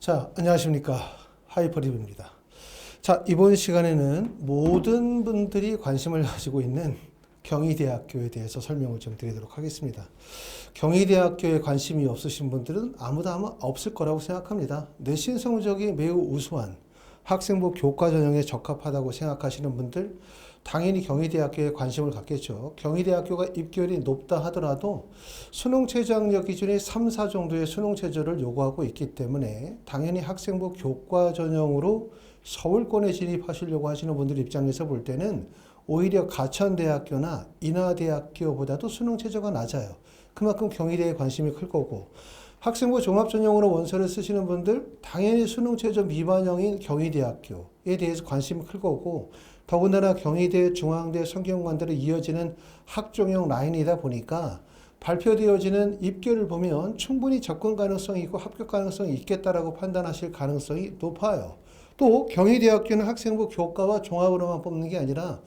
자, 안녕하십니까. 하이퍼립입니다. 자, 이번 시간에는 모든 분들이 관심을 가지고 있는 경희대학교에 대해서 설명을 좀 드리도록 하겠습니다. 경희대학교에 관심이 없으신 분들은 아무도 아마 없을 거라고 생각합니다. 내신 성적이 매우 우수한 학생부 교과 전형에 적합하다고 생각하시는 분들, 당연히 경희대학교에 관심을 갖겠죠. 경희대학교가 입결이 높다 하더라도 수능 최저 학력 기준이 3, 4 정도의 수능 최저를 요구하고 있기 때문에 당연히 학생부 교과 전형으로 서울권에 진입하시려고 하시는 분들 입장에서 볼 때는 오히려 가천대학교나 인하대학교보다도 수능 최저가 낮아요. 그만큼 경희대에 관심이 클 거고, 학생부 종합전형으로 원서를 쓰시는 분들 당연히 수능 최저 미반영인 경희대학교에 대해서 관심이 클 거고, 더군다나 경희대, 중앙대, 성균관대로 이어지는 학종형 라인이다 보니까 발표되어지는 입결을 보면 충분히 접근 가능성이 있고 합격 가능성이 있겠다라고 판단하실 가능성이 높아요. 또 경희대학교는 학생부 교과와 종합으로만 뽑는 게 아니라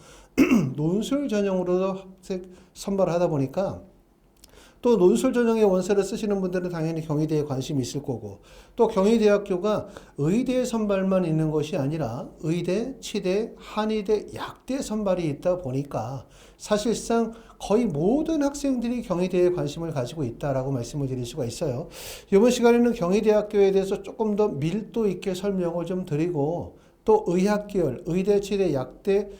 논술 전형으로도 학생 선발하다 보니까 또 논술 전형의 원서를 쓰시는 분들은 당연히 경희대에 관심이 있을 거고, 또 경희대학교가 의대 선발만 있는 것이 아니라 의대, 치대, 한의대, 약대 선발이 있다 보니까 사실상 거의 모든 학생들이 경희대에 관심을 가지고 있다라고 말씀을 드릴 수가 있어요. 이번 시간에는 경희대학교에 대해서 조금 더 밀도 있게 설명을 좀 드리고, 또 의학계열, 의대, 치대, 약대,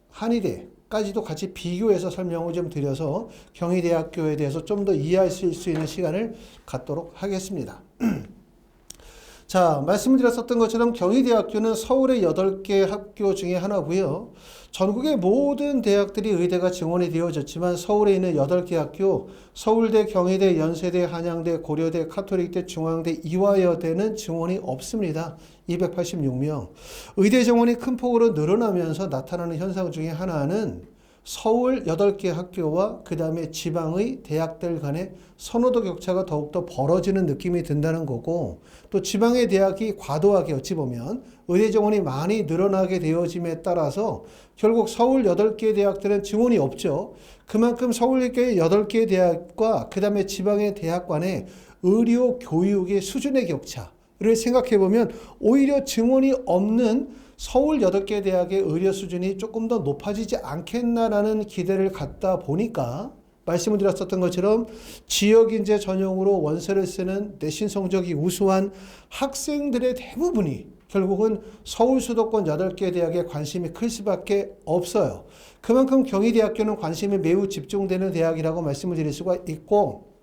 한의대 까지도 같이 비교해서 설명을 좀 드려서 경희대학교에 대해서 좀 더 이해하실 수 있는 시간을 갖도록 하겠습니다. 자, 말씀을 드렸었던 것처럼 경희대학교는 서울의 8개 학교 중에 하나고요. 전국의 모든 대학들이 의대가 증원이 되어졌지만 서울에 있는 8개 학교, 서울대, 경희대, 연세대, 한양대, 고려대, 카톨릭대, 중앙대, 이화여대는 증원이 없습니다. 286명. 의대 정원이 큰 폭으로 늘어나면서 나타나는 현상 중에 하나는 서울 8개 학교와 그 다음에 지방의 대학들 간의 선호도 격차가 더욱더 벌어지는 느낌이 든다는 거고, 또 지방의 대학이 과도하게 어찌 보면 의대 정원이 많이 늘어나게 되어짐에 따라서 결국 서울 8개 대학들은 증원이 없죠. 그만큼 서울 8개 대학과 그 다음에 지방의 대학 간의 의료 교육의 수준의 격차를 생각해 보면 오히려 증원이 없는 서울 8개 대학의 의료 수준이 조금 더 높아지지 않겠나라는 기대를 갖다 보니까 말씀을 드렸었던 것처럼 지역인재 전형으로 원서를 쓰는 내신 성적이 우수한 학생들의 대부분이 결국은 서울 수도권 8개 대학에 관심이 클 수밖에 없어요. 그만큼 경희대학교는 관심이 매우 집중되는 대학이라고 말씀을 드릴 수가 있고,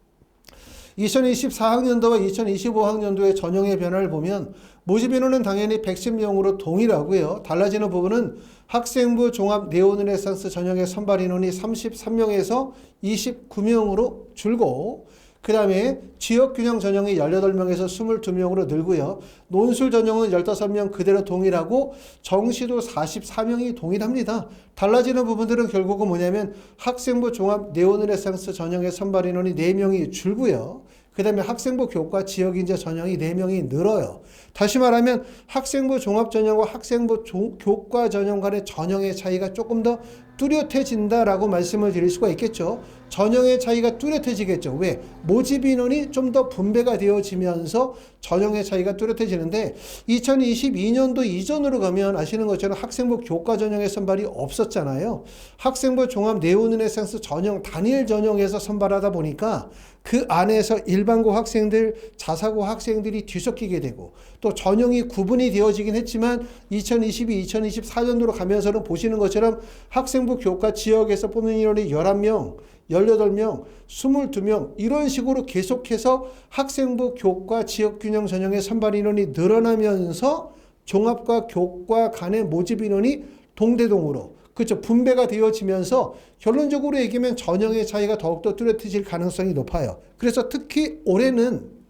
2024학년도와 2025학년도의 전형의 변화를 보면 모집 인원은 당연히 110명으로 동일하고요. 달라지는 부분은 학생부 종합 네오르네상스 전형의 선발 인원이 33명에서 29명으로 줄고, 그 다음에 지역균형 전형이 18명에서 22명으로 늘고요. 논술 전형은 15명 그대로 동일하고 정시도 44명이 동일합니다. 달라지는 부분들은 결국은 뭐냐면 학생부 종합 네오르네상스 전형의 선발 인원이 4명이 줄고요. 그 다음에 학생부 교과 지역인재 전형이 4명이 늘어요. 다시 말하면 학생부 종합 전형과 학생부 교과 전형 간의 전형의 차이가 조금 더 뚜렷해진다라고 말씀을 드릴 수가 있겠죠. 전형의 차이가 뚜렷해지겠죠. 왜? 모집 인원이 좀 더 분배가 되어지면서 전형의 차이가 뚜렷해지는데, 2022년도 이전으로 가면 아시는 것처럼 학생부 교과 전형의 선발이 없었잖아요. 학생부 종합 네오르네상스 전형 단일 전형에서 선발하다 보니까 그 안에서 일반고 학생들, 자사고 학생들이 뒤섞이게 되고, 또 전형이 구분이 되어지긴 했지만 2022, 2024년도로 가면서는 보시는 것처럼 학생부 교과 지역에서 뽑는 인원이 11명, 18명, 22명 이런 식으로 계속해서 학생부 교과 지역균형 전형의 선발 인원이 늘어나면서 종합과 교과 간의 모집 인원이 동대동으로 그렇죠. 분배가 되어지면서 결론적으로 얘기하면 전형의 차이가 더욱더 뚜렷해질 가능성이 높아요. 그래서 특히 올해는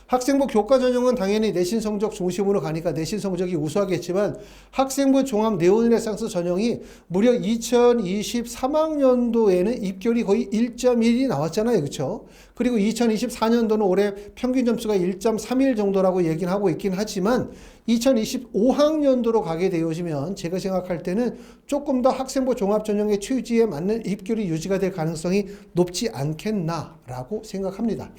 학생부 교과 전형은 당연히 내신 성적 중심으로 가니까 내신 성적이 우수하겠지만 학생부 종합 네오르네상스 전형이 무려 2023학년도에는 입결이 거의 1.1이 나왔잖아요. 그렇죠? 그리고 2024년도는 올해 평균 점수가 1.31 정도라고 얘기는 하고 있긴 하지만 2025학년도로 가게 되어지면 제가 생각할 때는 조금 더 학생부 종합 전형의 취지에 맞는 입결이 유지가 될 가능성이 높지 않겠나라고 생각합니다.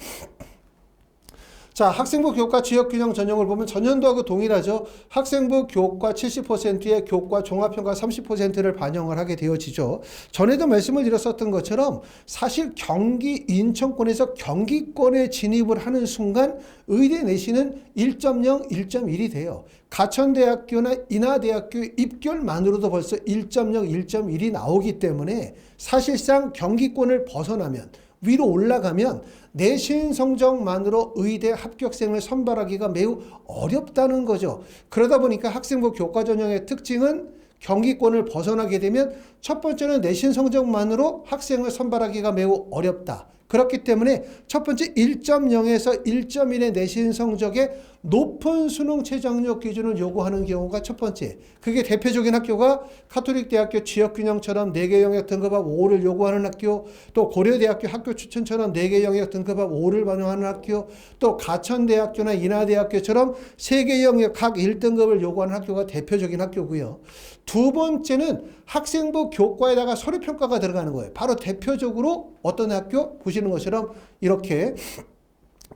자, 학생부 교과 지역균형 전형을 보면 전년도하고 동일하죠. 학생부 교과 70%에 교과 종합평가 30%를 반영을 하게 되어지죠. 전에도 말씀을 드렸었던 것처럼 사실 경기 인천권에서 경기권에 진입을 하는 순간 의대 내신은 1.0, 1.1이 돼요. 가천대학교나 인하대학교 입결만으로도 벌써 1.0, 1.1이 나오기 때문에 사실상 경기권을 벗어나면 위로 올라가면 내신 성적만으로 의대 합격생을 선발하기가 매우 어렵다는 거죠. 그러다 보니까 학생부 교과 전형의 특징은 경기권을 벗어나게 되면 첫 번째는 내신 성적만으로 학생을 선발하기가 매우 어렵다. 그렇기 때문에 첫 번째 1.0에서 1.1의 내신 성적에 높은 수능 최저학력 기준을 요구하는 경우가 첫 번째. 그게 대표적인 학교가 카톨릭대학교 지역균형처럼 4개 영역 등급합 5를 요구하는 학교, 또 고려대학교 학교 추천처럼 4개 영역 등급합 5를 반영하는 학교, 또 가천대학교나 인하대학교처럼 3개 영역 각 1등급을 요구하는 학교가 대표적인 학교고요. 두 번째는 학생부 교과에다가 서류평가가 들어가는 거예요. 바로 대표적으로 어떤 학교? 보시는 것처럼 이렇게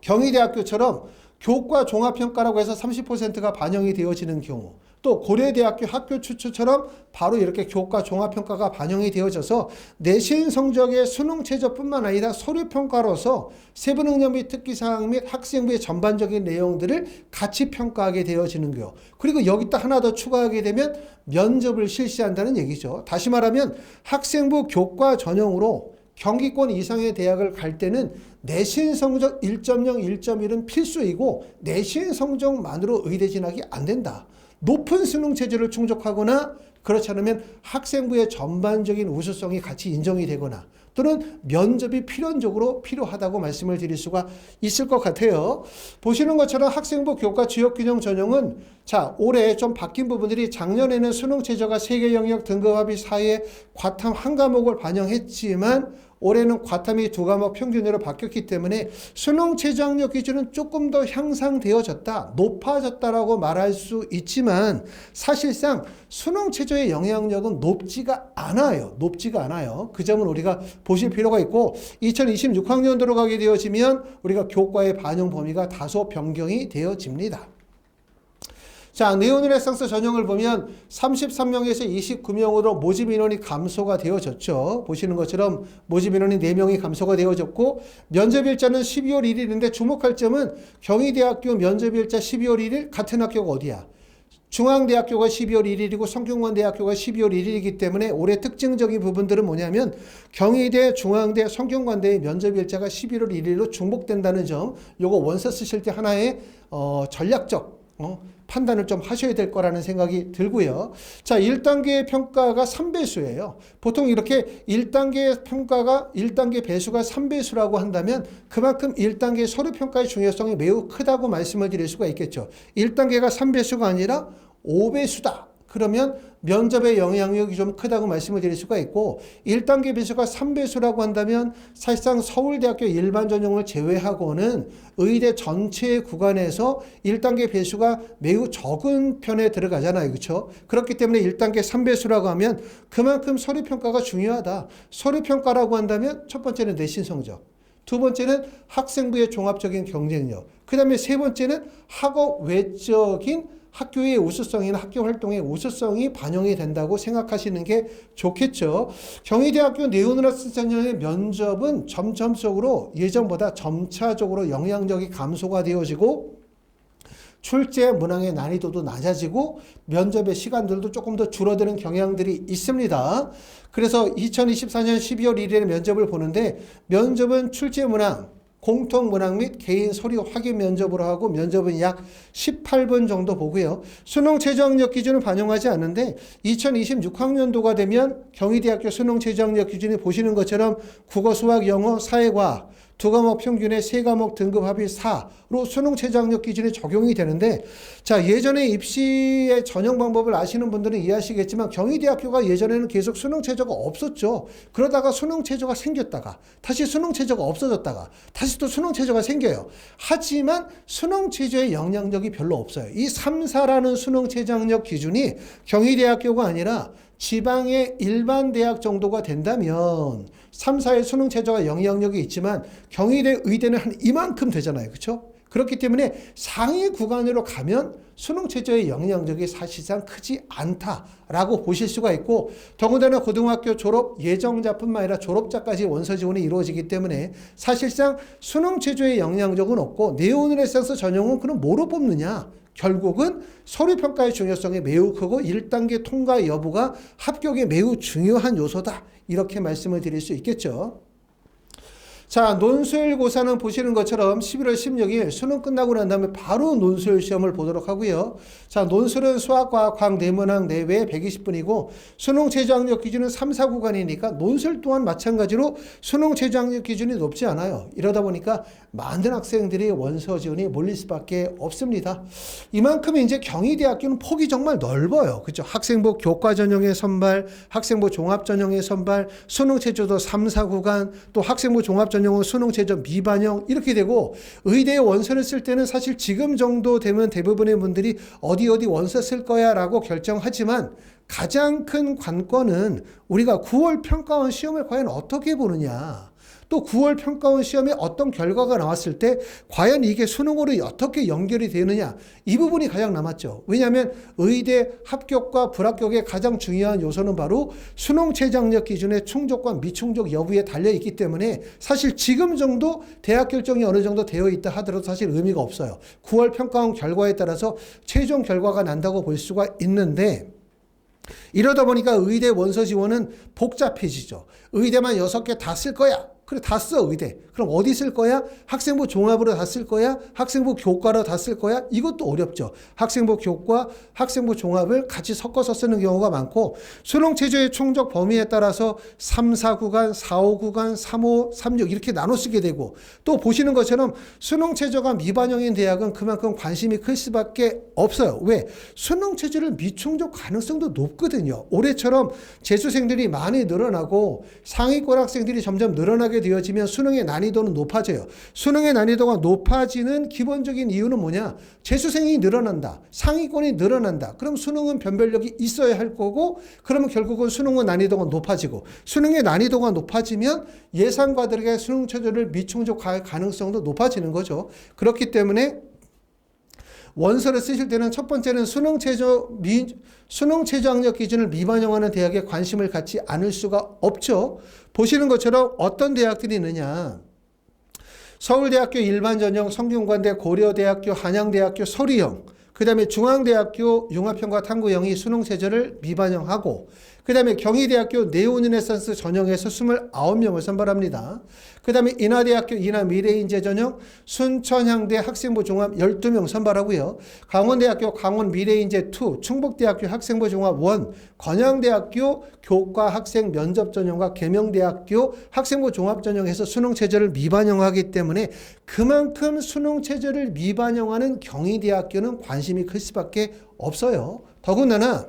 경희대학교처럼 교과 종합평가라고 해서 30%가 반영이 되어지는 경우, 또 고려대학교 학교 추천처럼 바로 이렇게 교과 종합평가가 반영이 되어져서 내신 성적의 수능 최저뿐만 아니라 서류평가로서 세부능력 및 특기사항 및 학생부의 전반적인 내용들을 같이 평가하게 되어지는 경우, 그리고 여기다 하나 더 추가하게 되면 면접을 실시한다는 얘기죠. 다시 말하면 학생부 교과 전형으로 경기권 이상의 대학을 갈 때는 내신 성적 1.0, 1.1은 필수이고 내신 성적만으로 의대 진학이 안 된다. 높은 수능 체제를 충족하거나 그렇지 않으면 학생부의 전반적인 우수성이 같이 인정이 되거나 또는 면접이 필연적으로 필요하다고 말씀을 드릴 수가 있을 것 같아요. 보시는 것처럼 학생부 교과 지역균형 전형은 자, 올해 좀 바뀐 부분들이 작년에는 수능 최저가 3개 영역 등급합이 4에 과탐 1과목을 반영했지만 올해는 과탐이 2과목 평균으로 바뀌었기 때문에 수능 최저학력 기준은 조금 더 향상되어졌다, 높아졌다라고 말할 수 있지만 사실상 수능 최저의 영향력은 높지가 않아요. 높지가 않아요. 그 점은 우리가 보실 필요가 있고 2026학년도로 가게 되어지면 우리가 교과의 반영 범위가 다소 변경이 되어집니다. 자, 네오르네상스 전형을 보면 33명에서 29명으로 모집 인원이 감소가 되어졌죠. 보시는 것처럼 모집 인원이 4명이 감소가 되어졌고 면접일자는 12월 1일인데 주목할 점은 경희대학교 면접일자 12월 1일 같은 학교가 어디야? 중앙대학교가 12월 1일이고 성균관대학교가 12월 1일이기 때문에 올해 특징적인 부분들은 뭐냐면 경희대, 중앙대, 성균관대의 면접일자가 11월 1일로 중복된다는 점, 요거 원서 쓰실 때 하나의 전략적 판단을 좀 하셔야 될 거라는 생각이 들고요. 자, 1단계 평가가 3배수예요. 보통 이렇게 1단계 평가가 1단계 배수가 3배수라고 한다면 그만큼 1단계 서류 평가의 중요성이 매우 크다고 말씀을 드릴 수가 있겠죠. 1단계가 3배수가 아니라 5배수다. 그러면 면접의 영향력이 좀 크다고 말씀을 드릴 수가 있고 1단계 배수가 3배수라고 한다면 사실상 서울대학교 일반 전형을 제외하고는 의대 전체 구간에서 1단계 배수가 매우 적은 편에 들어가잖아요. 그렇죠? 그렇기 때문에 1단계 3배수라고 하면 그만큼 서류평가가 중요하다. 서류평가라고 한다면 첫 번째는 내신 성적, 두 번째는 학생부의 종합적인 경쟁력, 그 다음에 세 번째는 학업 외적인 학교의 우수성이나 학교 활동의 우수성이 반영이 된다고 생각하시는 게 좋겠죠. 경희대학교 네오르네상스 전형의 면접은 점점적으로 예전보다 점차적으로 영향력이 감소가 되어지고 출제 문항의 난이도도 낮아지고 면접의 시간들도 조금 더 줄어드는 경향들이 있습니다. 그래서 2024년 12월 1일에 면접을 보는데 면접은 출제 문항, 공통 문항 및 개인 서류 확인 면접으로 하고 면접은 약 18분 정도 보고요. 수능 최저학력 기준을 반영하지 않는데 2026학년도가 되면 경희대학교 수능 최저학력 기준이 보시는 것처럼 국어, 수학, 영어, 사회과학 2과목 평균의 3과목 등급 합이 4로 수능 최저학력 기준이 적용이 되는데 자, 예전에 입시의 전형 방법을 아시는 분들은 이해하시겠지만 경희대학교가 예전에는 계속 수능 최저가 없었죠. 그러다가 수능 최저가 생겼다가 다시 수능 최저가 없어졌다가 다시 또 수능 최저가 생겨요. 하지만 수능 최저의 영향력이 별로 없어요. 이 3, 4라는 수능 최저학력 기준이 경희대학교가 아니라 지방의 일반 대학 정도가 된다면 3, 4의 수능 최저가 영향력이 있지만 경희대 의대는 한 이만큼 되잖아요. 그렇죠? 그렇기 때문에 상위 구간으로 가면 수능 최저의 영향력이 사실상 크지 않다라고 보실 수가 있고, 더군다나 고등학교 졸업 예정자뿐만 아니라 졸업자까지 원서 지원이 이루어지기 때문에 사실상 수능 최저의 영향력은 없고, 네오르네상스 전형은 그럼 뭐로 뽑느냐? 결국은 서류평가의 중요성이 매우 크고 1단계 통과 여부가 합격에 매우 중요한 요소다, 이렇게 말씀을 드릴 수 있겠죠. 자, 논술고사는 보시는 것처럼 11월 16일 수능 끝나고 난 다음에 바로 논술 시험을 보도록 하고요. 자, 논술은 수학, 과학, 과학, 내문학, 내외 120분이고 수능 최저학력 기준은 3, 4구간이니까 논술 또한 마찬가지로 수능 최저학력 기준이 높지 않아요. 이러다 보니까 많은 학생들이 원서 지원이 몰릴 수밖에 없습니다. 이만큼 이제 경희대학교는 폭이 정말 넓어요. 그렇죠? 학생부 교과 전형의 선발, 학생부 종합 전형의 선발, 수능 최저도 3, 4구간, 또 학생부 종합 전형은 수능 최저 미반영, 이렇게 되고, 의대에 원서를 쓸 때는 사실 지금 정도 되면 대부분의 분들이 어디 원서 쓸 거야 라고 결정하지만, 가장 큰 관건은 우리가 9월 평가원 시험을 과연 어떻게 보느냐, 또 9월 평가원 시험에 어떤 결과가 나왔을 때 과연 이게 수능으로 어떻게 연결이 되느냐, 이 부분이 가장 남았죠. 왜냐하면 의대 합격과 불합격의 가장 중요한 요소는 바로 수능 최저학력 기준의 충족과 미충족 여부에 달려있기 때문에 사실 지금 정도 대학 결정이 어느 정도 되어 있다 하더라도 사실 의미가 없어요. 9월 평가원 결과에 따라서 최종 결과가 난다고 볼 수가 있는데, 이러다 보니까 의대 원서 지원은 복잡해지죠. 의대만 6개 다 쓸 거야. 그래, 다 써, 의대. 그럼 어디 쓸 거야? 학생부 종합으로 다 쓸 거야? 학생부 교과로 다 쓸 거야? 이것도 어렵죠. 학생부 교과, 학생부 종합을 같이 섞어서 쓰는 경우가 많고, 수능 최저의 충족 범위에 따라서 3, 4구간, 4, 5구간, 3, 5, 3, 6 이렇게 나눠 쓰게 되고, 또 보시는 것처럼 수능 최저가 미반영인 대학은 그만큼 관심이 클 수밖에 없어요. 왜? 수능 최저를 미충족 가능성도 높거든요. 올해처럼 재수생들이 많이 늘어나고 상위권 학생들이 점점 늘어나게 되어지면 수능의 난이도는 높아져요. 수능의 난이도가 높아지는 기본적인 이유는 뭐냐? 재수생이 늘어난다. 상위권이 늘어난다. 그럼 수능은 변별력이 있어야 할 거고, 그러면 결국은 수능의 난이도가 높아지고, 수능의 난이도가 높아지면 예상과들에게 수능 최저를 미충족할 가능성도 높아지는 거죠. 그렇기 때문에 원서를 쓰실 때는 첫 번째는 수능 최저학력 기준을 미반영하는 대학에 관심을 갖지 않을 수가 없죠. 보시는 것처럼 어떤 대학들이 있느냐. 서울대학교 일반전형, 성균관대, 고려대학교, 한양대학교, 서리형, 그 다음에 중앙대학교 융합형과 탐구형이 수능 최저를 미반영하고, 그 다음에 경희대학교 네오르네상스 전형에서 29명을 선발합니다. 그 다음에 인하대학교 인하 미래인재 전형, 순천향대 학생부 종합 12명 선발하고요. 강원대학교 강원 미래인재 2, 충북대학교 학생부 종합 1, 건양대학교 교과 학생 면접 전형과 계명대학교 학생부 종합 전형에서 수능 최저를 미반영하기 때문에 그만큼 수능 최저를 미반영하는 경희대학교는 관심이 클 수밖에 없어요. 더군다나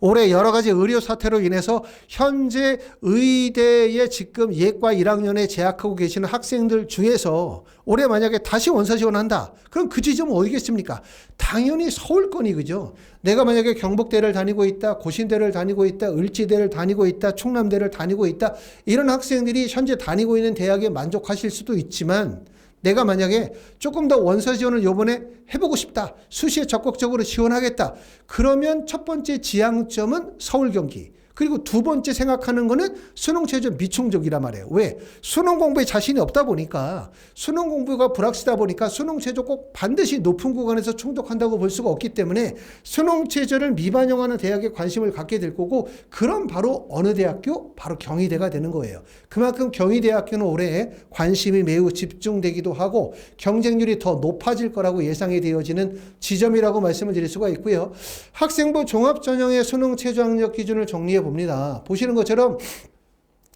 올해 여러 가지 의료 사태로 인해서 현재 의대에 지금 예과 1학년에 재학하고 계시는 학생들 중에서 올해 만약에 다시 원서 지원한다. 그럼 그 지점은 어디겠습니까? 당연히 서울권이, 그죠? 내가 만약에 경북대를 다니고 있다, 고신대를 다니고 있다, 을지대를 다니고 있다, 충남대를 다니고 있다, 이런 학생들이 현재 다니고 있는 대학에 만족하실 수도 있지만, 내가 만약에 조금 더 원서 지원을 요번에 해보고 싶다, 수시에 적극적으로 지원하겠다, 그러면 첫 번째 지향점은 서울, 경기. 그리고 두 번째 생각하는 거는 수능 최저 미충족이란 말이에요. 왜? 수능 공부에 자신이 없다 보니까, 수능 공부가 불확실하다 보니까 수능 최저 꼭 반드시 높은 구간에서 충족한다고 볼 수가 없기 때문에 수능 최저를 미반영하는 대학에 관심을 갖게 될 거고, 그럼 바로 어느 대학교? 바로 경희대가 되는 거예요. 그만큼 경희대학교는 올해 관심이 매우 집중되기도 하고 경쟁률이 더 높아질 거라고 예상이 되어지는 지점이라고 말씀을 드릴 수가 있고요. 학생부 종합전형의 수능 최저학력 기준을 정리해 봅니다. 보시는 것처럼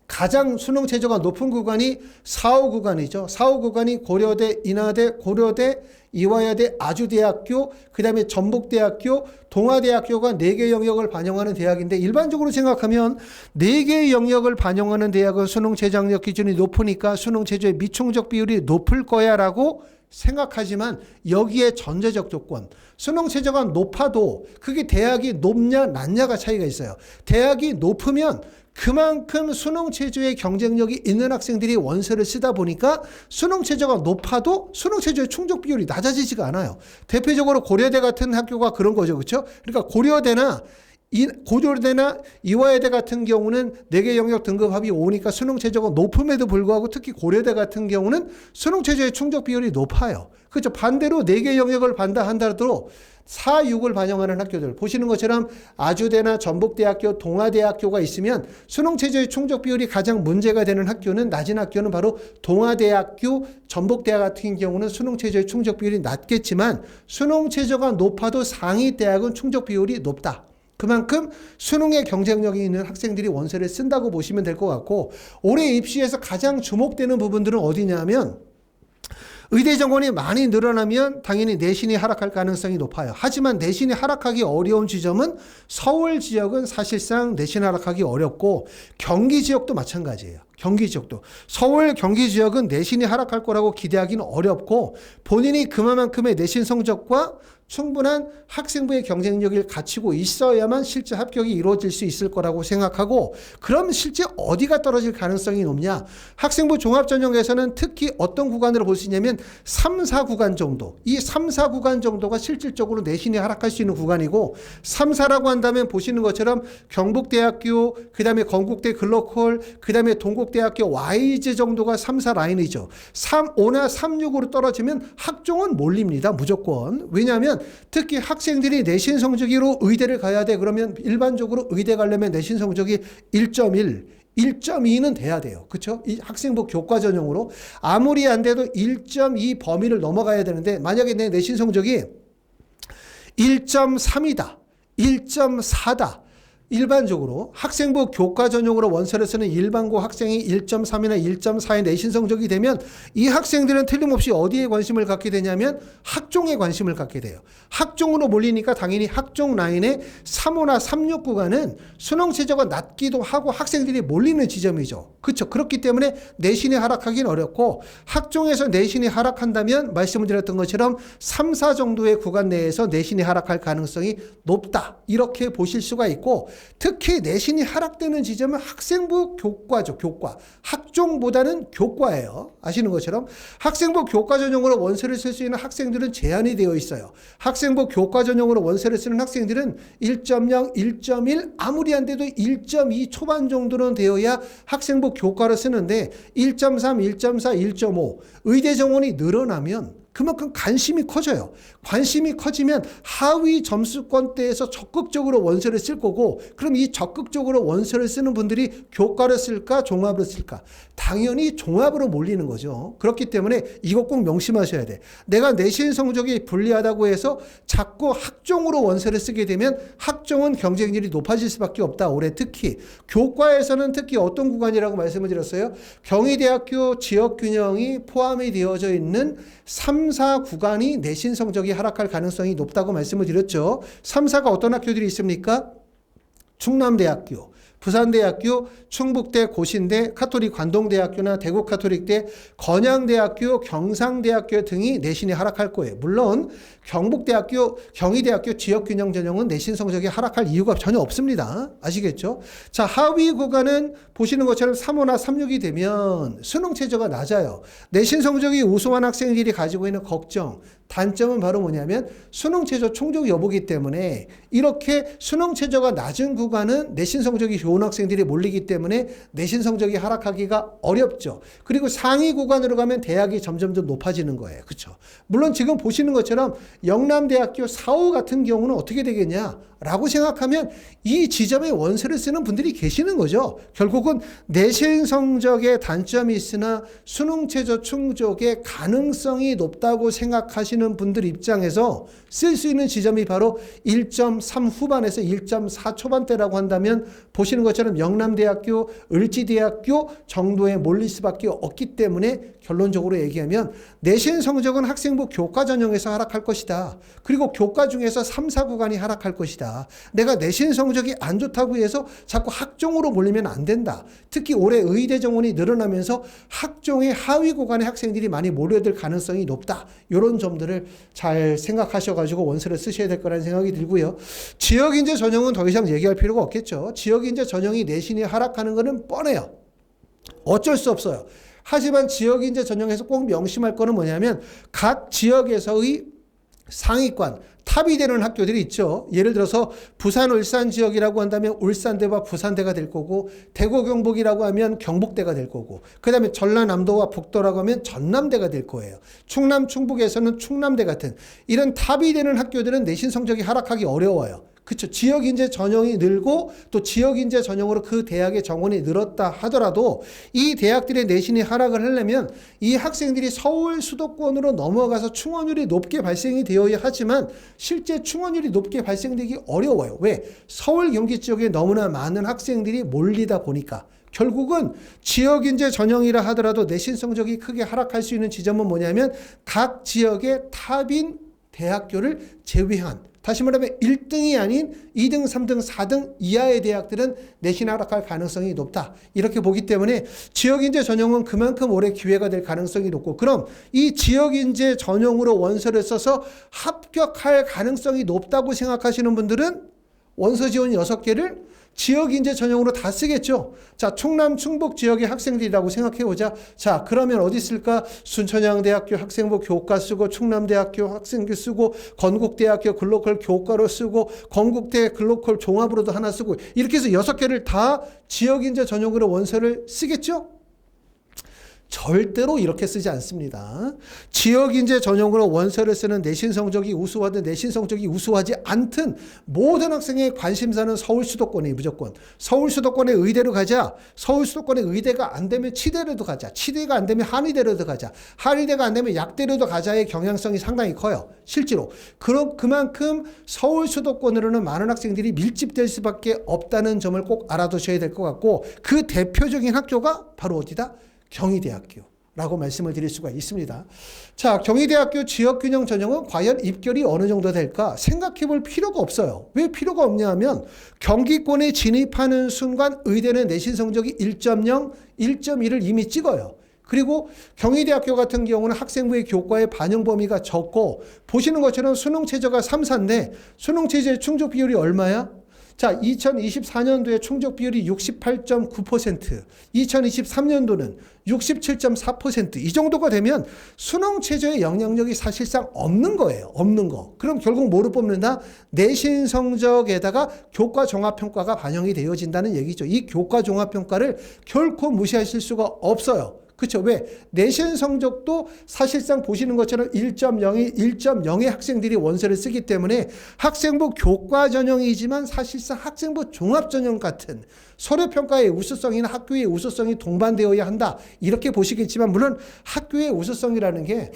가장 수능 최저가 높은 구간이 4, 5구간이죠. 4, 5구간이 고려대, 인하대, 고려대, 이화여대, 아주대학교, 그 다음에 전북대학교, 동아대학교가 4개 영역을 반영하는 대학인데, 일반적으로 생각하면 4개의 영역을 반영하는 대학은 수능 최저학력 기준이 높으니까 수능 최저의 미충족 비율이 높을 거야 라고 생각하지만, 여기에 전제적 조건, 수능 최저가 높아도 그게 대학이 높냐 낮냐가 차이가 있어요. 대학이 높으면 그만큼 수능 체제의 경쟁력이 있는 학생들이 원서를 쓰다 보니까 수능 체제가 높아도 수능 체제의 충족 비율이 낮아지지가 않아요. 대표적으로 고려대 같은 학교가 그런 거죠. 그렇죠? 그러니까 고려대나 이화여대 같은 경우는 4개 영역 등급 합이 5니까 수능 체제가 높음에도 불구하고 특히 고려대 같은 경우는 수능 체제의 충족 비율이 높아요. 그렇죠. 반대로 4개 영역을 반다 한다더라도 4, 6을 반영하는 학교들 보시는 것처럼 아주대나 전북대학교, 동아대학교가 있으면 수능 체제의 충족 비율이 가장 문제가 되는 학교는 낮은 학교는 바로 동아대학교, 전북대학 같은 경우는 수능 체제의 충족 비율이 낮겠지만 수능 체제가 높아도 상위 대학은 충족 비율이 높다. 그만큼 수능에 경쟁력이 있는 학생들이 원서를 쓴다고 보시면 될 것 같고 올해 입시에서 가장 주목되는 부분들은 어디냐면 의대 정원이 많이 늘어나면 당연히 내신이 하락할 가능성이 높아요. 하지만 내신이 하락하기 어려운 지점은 서울 지역은 사실상 내신 하락하기 어렵고 경기 지역도 마찬가지예요. 경기 지역도. 서울 경기 지역은 내신이 하락할 거라고 기대하기는 어렵고 본인이 그만큼의 내신 성적과 충분한 학생부의 경쟁력을 갖추고 있어야만 실제 합격이 이루어질 수 있을 거라고 생각하고 그럼 실제 어디가 떨어질 가능성이 높냐? 학생부 종합전형에서는 특히 어떤 구간으로 볼 수 있냐면 3, 4구간 정도. 이 3, 4구간 정도가 실질적으로 내신이 하락할 수 있는 구간이고 3, 4라고 한다면 보시는 것처럼 경북대학교, 그 다음에 건국대 글로컬, 그 다음에 동국대학교 YG 정도가 3, 4 라인이죠. 3, 5나 3, 6으로 떨어지면 학종은 몰립니다. 무조건. 왜냐하면 특히 학생들이 내신 성적으로 의대를 가야 돼. 그러면 일반적으로 의대 가려면 내신 성적이 1.1, 1.2는 돼야 돼요. 그렇죠? 이 학생부 교과 전형으로 아무리 안 돼도 1.2 범위를 넘어가야 되는데 만약에 내 내신 성적이 1.3이다. 1.4다. 일반적으로 학생부 교과 전형으로 원서를 쓰는 일반고 학생이 1.3이나 1.4의 내신 성적이 되면 이 학생들은 틀림없이 어디에 관심을 갖게 되냐면 학종에 관심을 갖게 돼요. 학종으로 몰리니까 당연히 학종 라인의 3호나 36 구간은 수능 체제가 낮기도 하고 학생들이 몰리는 지점이죠. 그렇죠. 그렇기 때문에 내신이 하락하기는 어렵고 학종에서 내신이 하락한다면 말씀을 드렸던 것처럼 3, 4 정도의 구간 내에서 내신이 하락할 가능성이 높다. 이렇게 보실 수가 있고 특히 내신이 하락되는 지점은 학생부 교과죠. 교과. 학종보다는 교과예요. 아시는 것처럼 학생부 교과 전형으로 원서를 쓸 수 있는 학생들은 제한이 되어 있어요. 학생부 교과 전형으로 원서를 쓰는 학생들은 1.0, 1.1 아무리 안 돼도 1.2 초반 정도는 되어야 학생부 교과를 쓰는데 1.3, 1.4, 1.5 의대 정원이 늘어나면 그만큼 관심이 커져요. 관심이 커지면 하위 점수권대에서 적극적으로 원서를 쓸 거고 그럼 이 적극적으로 원서를 쓰는 분들이 교과를 쓸까 종합으로 쓸까? 당연히 종합으로 몰리는 거죠. 그렇기 때문에 이거 꼭 명심하셔야 돼. 내가 내신 성적이 불리하다고 해서 자꾸 학종으로 원서를 쓰게 되면 학종은 경쟁률이 높아질 수밖에 없다. 올해 특히 교과에서는 특히 어떤 구간이라고 말씀을 드렸어요? 경희대학교 지역균형이 포함이 되어져 있는 3, 4 구간이 내신 성적이 하락할 가능성이 높다고 말씀을 드렸죠. 3, 4가 어떤 학교들이 있습니까? 충남대학교, 부산대학교, 충북대, 고신대, 카톨릭 관동대학교나 대구카톨릭대, 건양대학교, 경상대학교 등이 내신이 하락할 거예요. 물론 경북대학교, 경희대학교 지역균형 전형은 내신 성적이 하락할 이유가 전혀 없습니다. 아시겠죠? 자, 하위 구간은 보시는 것처럼 3호나 36이 되면 수능 체제가 낮아요. 내신 성적이 우수한 학생들이 가지고 있는 걱정, 단점은 바로 뭐냐면 수능 최저 충족 여부기 때문에 이렇게 수능 최저가 낮은 구간은 내신 성적이 좋은 학생들이 몰리기 때문에 내신 성적이 하락하기가 어렵죠. 그리고 상위 구간으로 가면 대학이 점점 더 높아지는 거예요. 그렇죠? 물론 지금 보시는 것처럼 영남대학교 4호 같은 경우는 어떻게 되겠냐? 라고 생각하면 이 지점에 원서를 쓰는 분들이 계시는 거죠. 결국은 내신 성적에 단점이 있으나 수능 최저 충족의 가능성이 높다고 생각하시는 분들 입장에서 쓸 수 있는 지점이 바로 1.3 후반에서 1.4 초반대라고 한다면 보시는 것처럼 영남대학교, 을지대학교 정도에 몰릴 수밖에 없기 때문에 결론적으로 얘기하면 내신 성적은 학생부 교과 전형에서 하락할 것이다. 그리고 교과 중에서 3, 4 구간이 하락할 것이다. 내가 내신 성적이 안 좋다고 해서 자꾸 학종으로 몰리면 안 된다. 특히 올해 의대 정원이 늘어나면서 학종의 하위 구간의 학생들이 많이 몰려들 가능성이 높다. 이런 점들을 점들을 잘 생각하셔가지고 원서를 쓰셔야 될 거라는 생각이 들고요. 지역인재 전형은 더 이상 얘기할 필요가 없겠죠. 지역인재 전형이 내신이 하락하는 것은 뻔해요. 어쩔 수 없어요. 하지만 지역인재 전형에서 꼭 명심할 거는 뭐냐면 각 지역에서의 상위권, 탑이 되는 학교들이 있죠. 예를 들어서 부산, 울산 지역이라고 한다면 울산대와 부산대가 될 거고, 대구, 경북이라고 하면 경북대가 될 거고, 그 다음에 전라남도와 북도라고 하면 전남대가 될 거예요. 충남, 충북에서는 충남대 같은 이런 탑이 되는 학교들은 내신 성적이 하락하기 어려워요. 그렇죠. 지역인재 전형이 늘고 또 지역인재 전형으로 그 대학의 정원이 늘었다 하더라도 이 대학들의 내신이 하락을 하려면 이 학생들이 서울 수도권으로 넘어가서 충원율이 높게 발생이 되어야 하지만 실제 충원율이 높게 발생되기 어려워요. 왜? 서울 경기 지역에 너무나 많은 학생들이 몰리다 보니까. 결국은 지역인재 전형이라 하더라도 내신 성적이 크게 하락할 수 있는 지점은 뭐냐면 각 지역의 탑인 대학교를 제외한, 다시 말하면 1등이 아닌 2등, 3등, 4등 이하의 대학들은 내신 하락할 가능성이 높다. 이렇게 보기 때문에 지역인재 전형은 그만큼 올해 기회가 될 가능성이 높고, 그럼 이 지역인재 전형으로 원서를 써서 합격할 가능성이 높다고 생각하시는 분들은 원서 지원 6개를 지역인재 전형으로 다 쓰겠죠. 자, 충남, 충북 지역의 학생들이라고 생각해보자. 자, 그러면 어디 쓸까? 순천향대학교 학생부 교과 쓰고, 충남대학교 학생부 쓰고, 건국대학교 글로컬 교과로 쓰고, 건국대 글로컬 종합으로도 하나 쓰고, 이렇게 해서 6개를 다 지역인재 전형으로 원서를 쓰겠죠? 절대로 이렇게 쓰지 않습니다. 지역인재 전형으로 원서를 쓰는 내신 성적이 우수하든 내신 성적이 우수하지 않든 모든 학생의 관심사는 서울 수도권이 무조건. 서울 수도권의 의대로 가자. 서울 수도권의 의대가 안 되면 치대로도 가자. 치대가 안 되면 한의대로도 가자. 한의대가 안 되면 약대로도 가자의 경향성이 상당히 커요. 실제로. 그만큼 서울 수도권으로는 많은 학생들이 밀집될 수밖에 없다는 점을 꼭 알아두셔야 될 것 같고, 그 대표적인 학교가 바로 어디다? 경희대학교라고 말씀을 드릴 수가 있습니다. 자, 경희대학교 지역균형 전형은 과연 입결이 어느 정도 될까 생각해 볼 필요가 없어요. 왜 필요가 없냐 하면 경기권에 진입하는 순간 의대는 내신 성적이 1.0, 1.1을 이미 찍어요. 그리고 경희대학교 같은 경우는 학생부의 교과의 반영 범위가 적고, 보시는 것처럼 수능 최저가 3, 4인데 수능 최저의 충족 비율이 얼마야? 자, 2024년도에 충족 비율이 68.9%, 2023년도는 67.4%, 이 정도가 되면 수능 최저의 영향력이 사실상 없는 거예요. 없는 거. 그럼 결국 뭐를 뽑는다? 내신 성적에다가 교과 종합평가가 반영이 되어진다는 얘기죠. 이 교과 종합평가를 결코 무시하실 수가 없어요. 그렇죠. 왜? 내신 성적도 사실상 보시는 것처럼 1.0의 학생들이 원서를 쓰기 때문에 학생부 교과 전형이지만 사실상 학생부 종합 전형 같은 서류평가의 우수성이나 학교의 우수성이 동반되어야 한다. 이렇게 보시겠지만, 물론 학교의 우수성이라는 게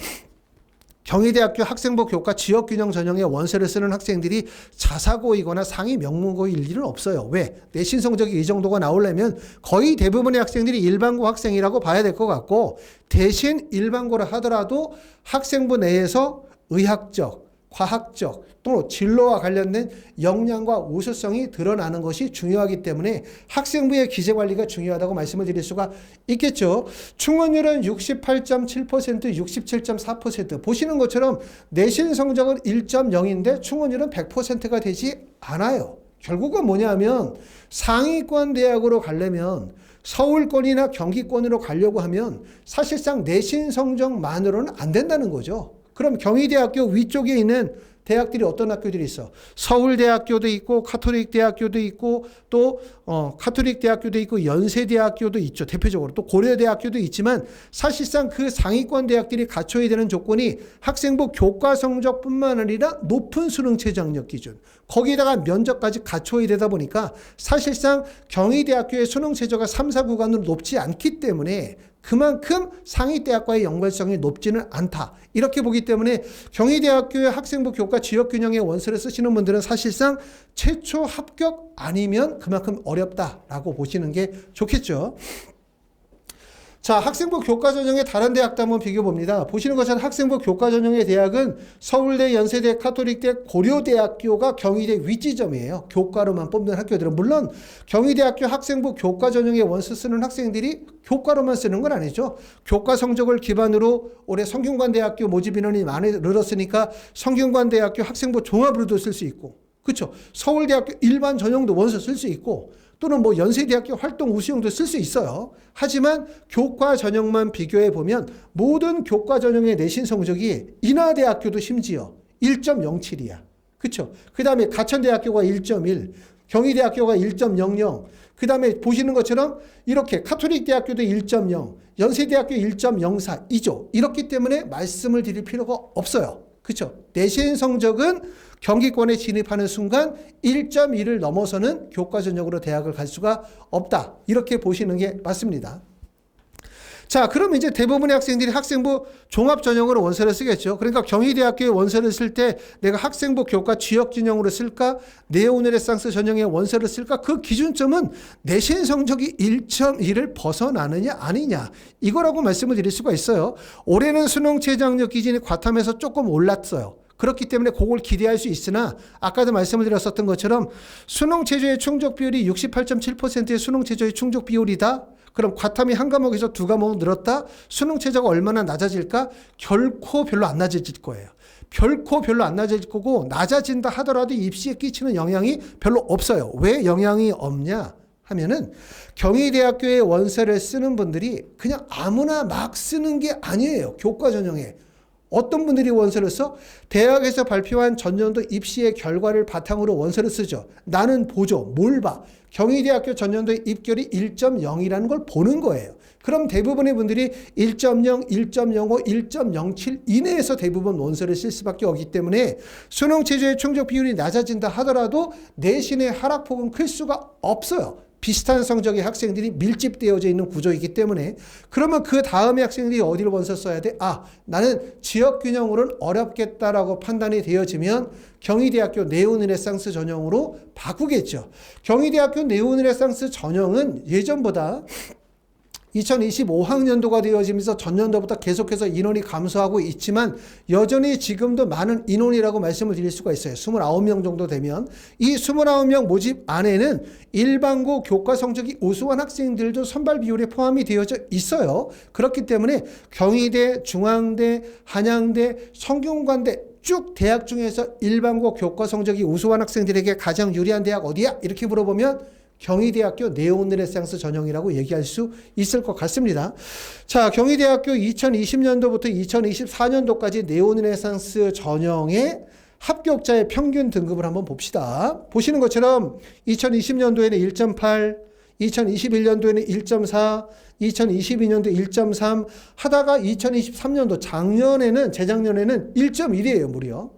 경희대학교 학생부 교과 지역균형 전형의 원서를 쓰는 학생들이 자사고이거나 상위 명문고일 일은 없어요. 왜? 내신 성적이 이 정도가 나오려면 거의 대부분의 학생들이 일반고 학생이라고 봐야 될 것 같고, 대신 일반고를 하더라도 학생부 내에서 의학적, 과학적 또 진로와 관련된 역량과 우수성이 드러나는 것이 중요하기 때문에 학생부의 기재관리가 중요하다고 말씀을 드릴 수가 있겠죠. 충원율은 68.7%, 67.4%. 보시는 것처럼 내신 성적은 1.0인데 충원율은 100%가 되지 않아요. 결국은 뭐냐면 상위권 대학으로 가려면, 서울권이나 경기권으로 가려고 하면 사실상 내신 성적만으로는 안 된다는 거죠. 그럼 경희대학교 위쪽에 있는 대학들이 어떤 학교들이 있어? 서울대학교도 있고, 카톨릭대학교도 있고, 또 카톨릭대학교도 있고, 연세대학교도 있죠. 대표적으로 또 고려대학교도 있지만, 사실상 그 상위권 대학들이 갖춰야 되는 조건이 학생부 교과 성적뿐만 아니라 높은 수능 최저학력 기준, 거기다가 면접까지 갖춰야 되다 보니까 사실상 경희대학교의 수능 최저가 3, 4 구간으로 높지 않기 때문에 그만큼 상위대학과의 연관성이 높지는 않다. 이렇게 보기 때문에 경희대학교의 학생부 교과 지역균형의 원서를 쓰시는 분들은 사실상 최초 합격 아니면 그만큼 어렵다라고 보시는 게 좋겠죠. 자, 학생부 교과 전형의 다른 대학도 한번 비교해 봅니다. 보시는 것처럼 학생부 교과 전형의 대학은 서울대, 연세대, 카톨릭대, 고려대학교가 경희대 윗지점이에요. 교과로만 뽑는 학교들은. 물론 경희대학교 학생부 교과 전형의 원서 쓰는 학생들이 교과로만 쓰는 건 아니죠. 교과 성적을 기반으로 올해 성균관대학교 모집 인원이 많이 늘었으니까 성균관대학교 학생부 종합으로도 쓸 수 있고, 그렇죠. 서울대학교 일반 전형도 원서 쓸 수 있고, 또는 뭐 연세대학교 활동 우수형도 쓸 수 있어요. 하지만 교과 전형만 비교해 보면 모든 교과 전형의 내신 성적이 인하대학교도 심지어 1.07이야. 그렇죠? 그 다음에 가천대학교가 1.1, 경희대학교가 1.00, 그 다음에 보시는 것처럼 이렇게 카톨릭대학교도 1.0, 연세대학교 1.04이죠. 이렇기 때문에 말씀을 드릴 필요가 없어요. 그렇죠? 내신 성적은 경기권에 진입하는 순간 1.1을 넘어서는 교과 전형으로 대학을 갈 수가 없다. 이렇게 보시는 게 맞습니다. 자, 그럼 이제 대부분의 학생들이 학생부 종합 전형으로 원서를 쓰겠죠. 그러니까 경희대학교에 원서를 쓸 때 내가 학생부 교과 지역 진영으로 쓸까? 네오르네상스 전형의 원서를 쓸까? 그 기준점은 내신 성적이 1.1을 벗어나느냐 아니냐. 이거라고 말씀을 드릴 수가 있어요. 올해는 수능 최저학력 기준이 과탐에서 조금 올랐어요. 그렇기 때문에 그걸 기대할 수 있으나 아까도 말씀을 드렸었던 것처럼 수능 최저의 충족 비율이 68.7%의 수능 최저의 충족 비율이다. 그럼 과탐이 한 과목에서 두 과목 늘었다? 수능 최저가 얼마나 낮아질까? 결코 별로 안 낮아질 거예요. 결코 별로 안 낮아질 거고 낮아진다 하더라도 입시에 끼치는 영향이 별로 없어요. 왜 영향이 없냐 하면은 경희대학교에 원서를 쓰는 분들이 그냥 아무나 막 쓰는 게 아니에요. 교과 전형에. 어떤 분들이 원서를 써? 대학에서 발표한 전년도 입시의 결과를 바탕으로 원서를 쓰죠. 나는 보죠. 뭘 봐? 경희대학교 전년도의 입결이 1.0이라는 걸 보는 거예요. 그럼 대부분의 분들이 1.0, 1.05, 1.07 이내에서 대부분 원서를 쓸 수밖에 없기 때문에 수능 최저의 충족 비율이 낮아진다 하더라도 내신의 하락폭은 클 수가 없어요. 비슷한 성적의 학생들이 밀집되어져 있는 구조이기 때문에 그러면 그 다음에 학생들이 어디를 원서 써야 돼? 아, 나는 지역균형으로는 어렵겠다라고 판단이 되어지면 경희대학교 네오르네상스 전형으로 바꾸겠죠. 경희대학교 네오르네상스 전형은 예전보다 2025학년도가 되어지면서 전년도보다 계속해서 인원이 감소하고 있지만 여전히 지금도 많은 인원이라고 말씀을 드릴 수가 있어요. 29명 정도 되면 이 29명 모집 안에는 일반고 교과 성적이 우수한 학생들도 선발 비율에 포함이 되어져 있어요. 그렇기 때문에 경희대, 중앙대, 한양대, 성균관대 쭉 대학 중에서 일반고 교과 성적이 우수한 학생들에게 가장 유리한 대학 어디야? 이렇게 물어보면 경희대학교 네오르네상스 전형이라고 얘기할 수 있을 것 같습니다. 자, 경희대학교 2020년도부터 2024년도까지 네오르네상스 전형의 합격자의 평균 등급을 한번 봅시다. 보시는 것처럼 2020년도에는 1.8, 2021년도에는 1.4, 2022년도 1.3 하다가 2023년도 재작년에는 1.1이에요, 무려.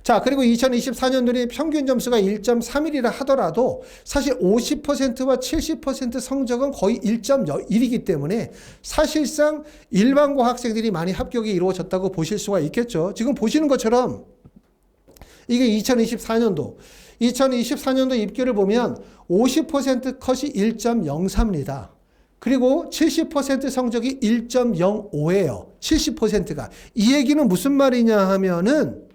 자, 그리고 2024년도에 평균 점수가 1.31이라 하더라도 사실 50%와 70% 성적은 거의 1.1이기 때문에 사실상 일반고 학생들이 많이 합격이 이루어졌다고 보실 수가 있겠죠. 지금 보시는 것처럼 이게 2024년도 입결을 보면 50% 컷이 1.03입니다. 그리고 70% 성적이 1.05예요. 70%가. 이 얘기는 무슨 말이냐 하면은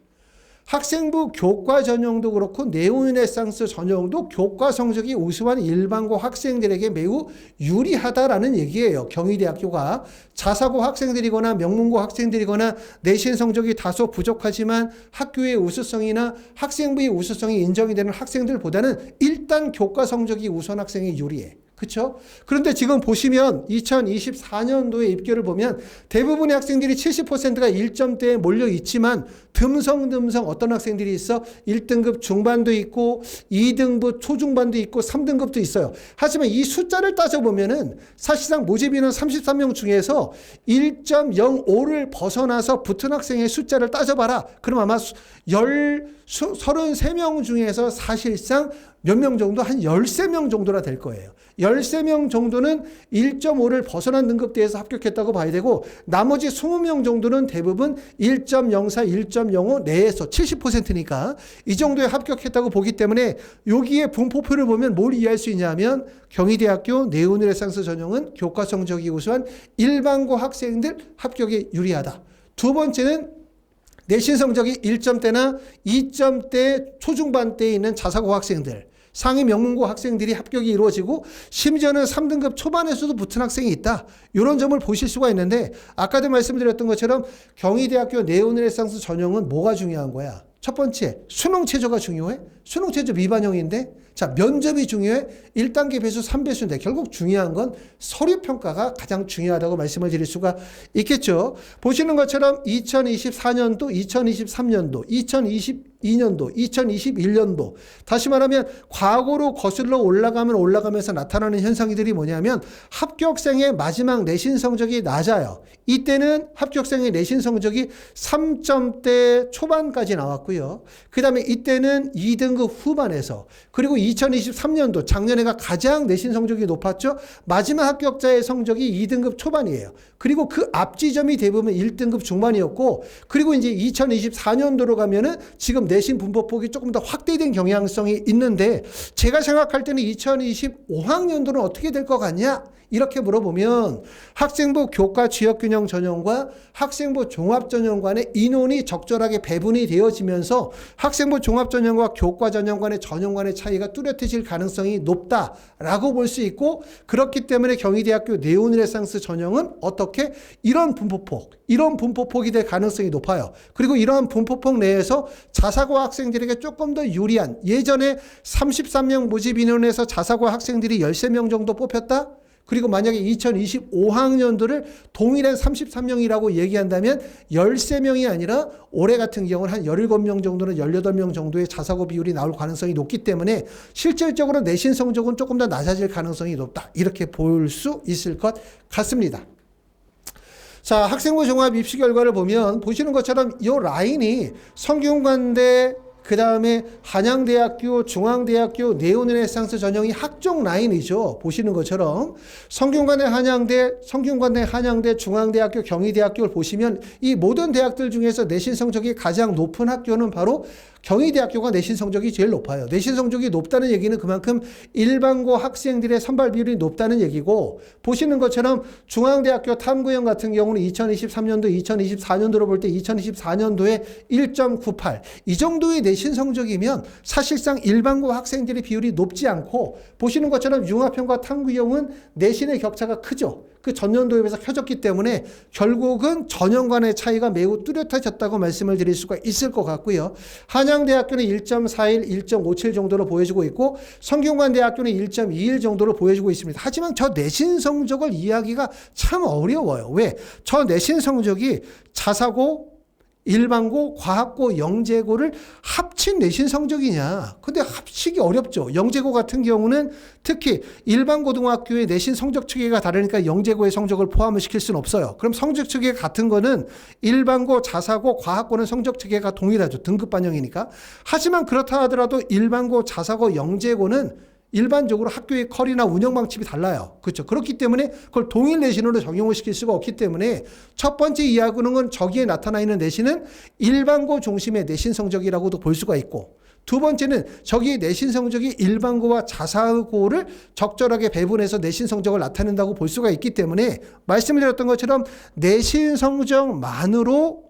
학생부 교과 전형도 그렇고 네오르네상스 전형도 교과 성적이 우수한 일반고 학생들에게 매우 유리하다라는 얘기예요. 경희대학교가 자사고 학생들이거나 명문고 학생들이거나 내신 성적이 다소 부족하지만 학교의 우수성이나 학생부의 우수성이 인정이 되는 학생들보다는 일단 교과 성적이 우수한 학생이 유리해. 그렇죠? 그런데 지금 보시면 2024년도에 입결을 보면 대부분의 학생들이 70%가 1점대에 몰려 있지만 듬성듬성 어떤 학생들이 있어? 1등급 중반도 있고 2등급 초중반도 있고 3등급도 있어요. 하지만 이 숫자를 따져보면은 사실상 모집 인원 33명 중에서 1.05를 벗어나서 붙은 학생의 숫자를 따져봐라. 그럼 아마 33명 중에서 사실상 몇 명 정도? 한 13명 정도나 될 거예요. 13명 정도는 1.5를 벗어난 등급대에서 합격했다고 봐야 되고 나머지 20명 정도는 대부분 1.04, 1.05 내에서 70%니까 이 정도에 합격했다고 보기 때문에 여기에 분포표를 보면 뭘 이해할 수 있냐면 경희대학교 네오르네상스 전형은 교과 성적이 우수한 일반고 학생들 합격에 유리하다. 두 번째는 내신 성적이 1점대나 2점대 초중반대에 있는 자사고 학생들, 상위 명문고 학생들이 합격이 이루어지고 심지어는 3등급 초반에서도 붙은 학생이 있다. 이런 점을 보실 수가 있는데 아까도 말씀드렸던 것처럼 경희대학교 네오르네상스 전형은 뭐가 중요한 거야? 첫 번째, 수능 체조가 중요해? 수능 체조 미반영인데 자, 면접이 중요해? 1단계 배수 3배수인데 결국 중요한 건 서류 평가가 가장 중요하다고 말씀을 드릴 수가 있겠죠. 보시는 것처럼 2024년도, 2023년도, 2022년도, 2021년도 다시 말하면 과거로 거슬러 올라가면서 나타나는 현상들이 뭐냐면 합격생의 마지막 내신 성적이 낮아요. 이때는 합격생의 내신 성적이 3점대 초반까지 나왔고요. 그 다음에 이때는 2등급 후반에서 그리고 2023년도 작년에가 가장 내신 성적이 높았죠. 마지막 합격자의 성적이 2등급 초반이에요. 그리고 그 앞 지점이 대부분 1등급 중반이었고 그리고 이제 2024년도로 가면은 지금 내신 분포폭이 조금 더 확대된 경향성이 있는데 제가 생각할 때는 2025학년도는 어떻게 될 것 같냐? 이렇게 물어보면 학생부 교과 지역균형 전형과 학생부 종합전형 간의 인원이 적절하게 배분이 되어지면서 학생부 종합전형과 교과 전형 간의 전형 간의 차이가 뚜렷해질 가능성이 높다라고 볼 수 있고 그렇기 때문에 경희대학교 네오르네상스 전형은 어떻게 이런 분포폭이 될 가능성이 높아요. 그리고 이러한 분포폭 내에서 자사고 학생들에게 조금 더 유리한 예전에 33명 모집 인원에서 자사고 학생들이 13명 정도 뽑혔다? 그리고 만약에 2025학년도를 동일한 33명이라고 얘기한다면 13명이 아니라 올해 같은 경우는 한 17명 정도는 18명 정도의 자사고 비율이 나올 가능성이 높기 때문에 실질적으로 내신 성적은 조금 더 낮아질 가능성이 높다. 이렇게 볼 수 있을 것 같습니다. 자, 학생부 종합 입시 결과를 보면 보시는 것처럼 이 라인이 성균관대 그 다음에 한양대학교, 중앙대학교, 네오르네상스 전형이 학종 라인이죠. 보시는 것처럼 성균관대 한양대, 중앙대학교, 경희대학교를 보시면 이 모든 대학들 중에서 내신 성적이 가장 높은 학교는 바로 경희대학교가 내신 성적이 제일 높아요. 내신 성적이 높다는 얘기는 그만큼 일반고 학생들의 선발 비율이 높다는 얘기고 보시는 것처럼 중앙대학교 탐구형 같은 경우는 2023년도, 2024년도로 볼 때 2024년도에 1.98 이 정도의 내신 성적이면 사실상 일반고 학생들의 비율이 높지 않고 보시는 것처럼 융합형과 탐구형은 내신의 격차가 크죠. 그 전년도에 비해서 켜졌기 때문에 결국은 전형 간의 차이가 매우 뚜렷해졌다고 말씀을 드릴 수가 있을 것 같고요. 한양대학교는 1.41, 1.57 정도로 보여주고 있고 성균관대학교는 1.21 정도로 보여주고 있습니다. 하지만 저 내신 성적을 이해하기가 참 어려워요. 왜? 저 내신 성적이 자사고, 일반고, 과학고, 영재고를 합친 내신 성적이냐. 근데 합치기 어렵죠. 영재고 같은 경우는 특히 일반고등학교의 내신 성적 체계가 다르니까 영재고의 성적을 포함을 시킬 수는 없어요. 그럼 성적 체계 같은 거는 일반고, 자사고, 과학고는 성적 체계가 동일하죠. 등급 반영이니까. 하지만 그렇다 하더라도 일반고, 자사고, 영재고는 일반적으로 학교의 컬이나 운영 방침이 달라요. 그렇죠. 그렇기 때문에 그걸 동일 내신으로 적용을 시킬 수가 없기 때문에 첫 번째 이해하는 건 저기에 나타나 있는 내신은 일반고 중심의 내신 성적이라고도 볼 수가 있고 두 번째는 저기 내신 성적이 일반고와 자사고를 적절하게 배분해서 내신 성적을 나타낸다고 볼 수가 있기 때문에 말씀드렸던 것처럼 내신 성적만으로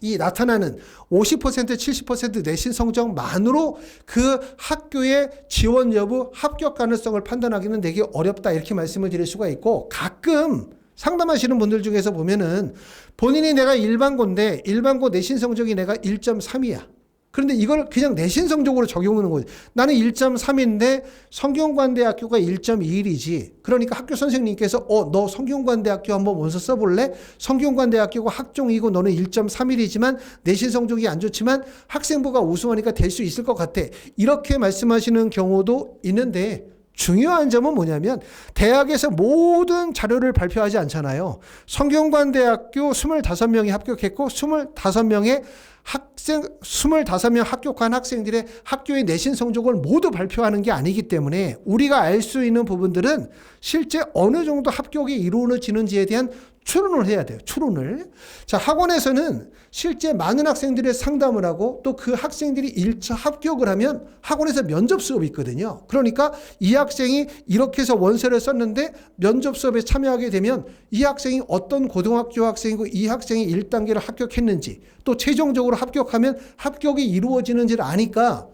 이 나타나는 50%, 70% 내신 성적만으로 그 학교의 지원 여부, 합격 가능성을 판단하기는 되게 어렵다 이렇게 말씀을 드릴 수가 있고 가끔 상담하시는 분들 중에서 보면은 본인이 내가 일반고인데 일반고 내신 성적이 내가 1.3이야. 그런데 이걸 그냥 내신 성적으로 적용하는 거지. 나는 1.3인데 성균관대학교가 1.21이지. 그러니까 학교 선생님께서 너 성균관대학교 한번 원서 써볼래? 성균관대학교가 학종이고 너는 1.31이지만 내신 성적이 안 좋지만 학생부가 우수하니까 될 수 있을 것 같아. 이렇게 말씀하시는 경우도 있는데 중요한 점은 뭐냐면 대학에서 모든 자료를 발표하지 않잖아요. 성균관대학교 25명이 합격했고 25명 합격한 학생들의 학교의 내신 성적을 모두 발표하는 게 아니기 때문에 우리가 알 수 있는 부분들은 실제 어느 정도 합격이 이루어지는지에 대한 추론을 해야 돼요. 추론을. 자, 학원에서는 실제 많은 학생들의 상담을 하고 또 그 학생들이 1차 합격을 하면 학원에서 면접 수업이 있거든요. 그러니까 이 학생이 이렇게 해서 원서를 썼는데 면접 수업에 참여하게 되면 이 학생이 어떤 고등학교 학생이고 이 학생이 1단계를 합격했는지 또 최종적으로 합격하면 합격이 이루어지는지를 아니까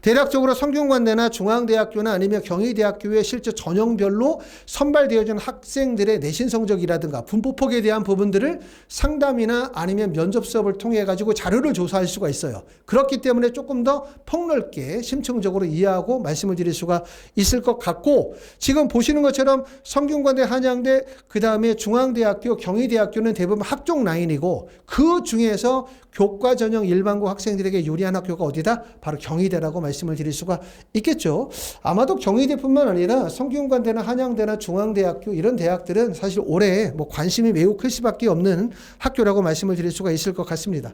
대략적으로 성균관대나 중앙대학교나 아니면 경희대학교의 실제 전형별로 선발되어진 학생들의 내신 성적이라든가 분포폭에 대한 부분들을 상담이나 아니면 면접 수업을 통해 가지고 자료를 조사할 수가 있어요. 그렇기 때문에 조금 더 폭넓게 심층적으로 이해하고 말씀을 드릴 수가 있을 것 같고, 지금 보시는 것처럼 성균관대, 한양대, 그 다음에 중앙대학교, 경희대학교는 대부분 학종 라인이고 그 중에서 교과 전형 일반고 학생들에게 유리한 학교가 어디다? 바로 경희대라고 말씀을 드릴 수가 있겠죠. 아마도 경희대뿐만 아니라 성균관대나 한양대나 중앙대학교 이런 대학들은 사실 올해 관심이 매우 클 수밖에 없는 학교라고 말씀을 드릴 수가 있을 것 같습니다.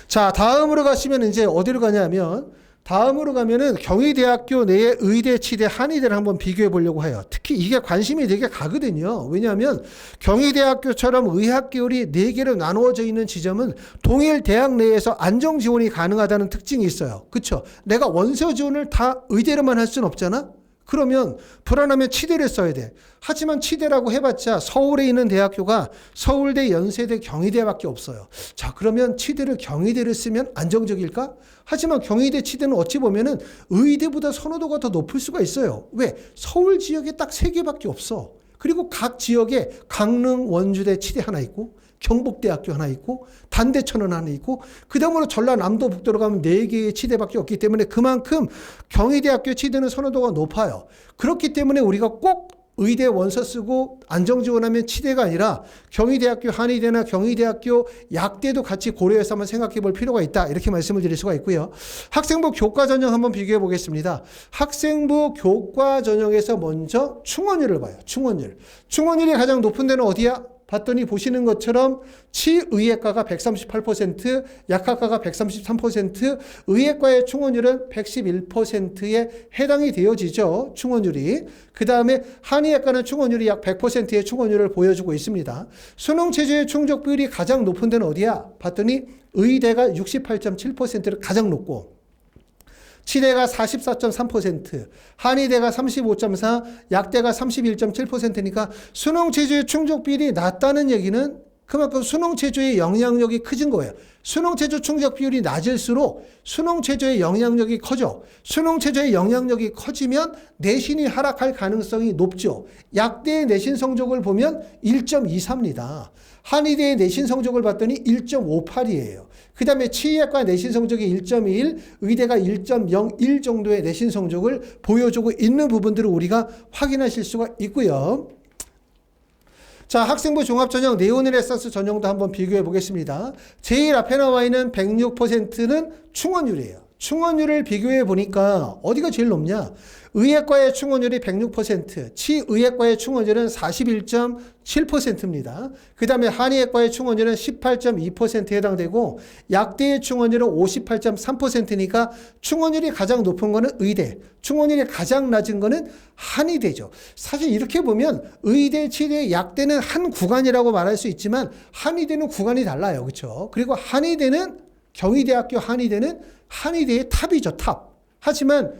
자, 다음으로 가시면 이제 어디로 가냐면 다음으로 가면은 경희대학교 내의 의대, 치대, 한의대를 한번 비교해 보려고 해요. 특히 이게 관심이 되게 가거든요. 왜냐하면 경희대학교처럼 의학계열이 4개로 나누어져 있는 지점은 동일 대학 내에서 안정 지원이 가능하다는 특징이 있어요. 그렇죠? 내가 원서 지원을 다 의대로만 할 수는 없잖아? 그러면 불안하면 치대를 써야 돼. 하지만 치대라고 해봤자 서울에 있는 대학교가 서울대, 연세대, 경희대밖에 없어요. 자, 그러면 치대를 경희대를 쓰면 안정적일까? 하지만 경희대, 치대는 어찌 보면은 의대보다 선호도가 더 높을 수가 있어요. 왜? 서울 지역에 딱 3개밖에 없어. 그리고 각 지역에 강릉, 원주대, 치대 하나 있고 경북대학교 하나 있고 단대천원 하나 있고 그 다음으로 전라남도 북도로 가면 4개의 치대밖에 없기 때문에 그만큼 경희대학교 치대는 선호도가 높아요. 그렇기 때문에 우리가 꼭 의대 원서 쓰고 안정지원하면 치대가 아니라 경희대학교 한의대나 경희대학교 약대도 같이 고려해서 한번 생각해 볼 필요가 있다. 이렇게 말씀을 드릴 수가 있고요. 학생부 교과 전형 한번 비교해 보겠습니다. 학생부 교과 전형에서 먼저 충원율을 봐요. 충원율이 가장 높은 데는 어디야? 봤더니 보시는 것처럼 치의학과가 138%, 약학과가 133%, 의학과의 충원율은 111%에 해당이 되어지죠. 충원율이. 그 다음에 한의학과는 충원율이 약 100%의 충원율을 보여주고 있습니다. 수능 체제의 충족 비율이 가장 높은 데는 어디야? 봤더니 의대가 68.7%를 가장 높고 치대가 44.3%, 한의대가 35.4%, 약대가 31.7%니까 수능 체제의 충족 비율이 낮다는 얘기는 그만큼 수능 체제의 영향력이 커진 거예요. 수능 체제 충족 비율이 낮을수록 수능 체제의 영향력이 커져. 수능 체제의 영향력이 커지면 내신이 하락할 가능성이 높죠. 약대의 내신 성적을 보면 1.23입니다. 한의대의 내신 성적을 봤더니 1.58이에요. 그 다음에 치의학과 내신 성적이 1.21, 의대가 1.01 정도의 내신 성적을 보여주고 있는 부분들을 우리가 확인하실 수가 있고요. 자, 학생부 종합전형 네오네레상스 전형도 한번 비교해 보겠습니다. 제일 앞에 나와 있는 106%는 충원율이에요. 충원율을 비교해 보니까 어디가 제일 높냐? 의학과의 충원율이 106%, 치의학과의 충원율은 41.7%입니다. 그 다음에 한의학과의 충원율은 18.2%에 해당되고 약대의 충원율은 58.3%니까 충원율이 가장 높은 거는 의대, 충원율이 가장 낮은 거는 한의대죠. 사실 이렇게 보면 의대, 치대, 약대는 한 구간이라고 말할 수 있지만 한의대는 구간이 달라요. 그렇죠? 그리고 한의대는 경희대학교 한의대는 한의대의 탑이죠. 탑. 하지만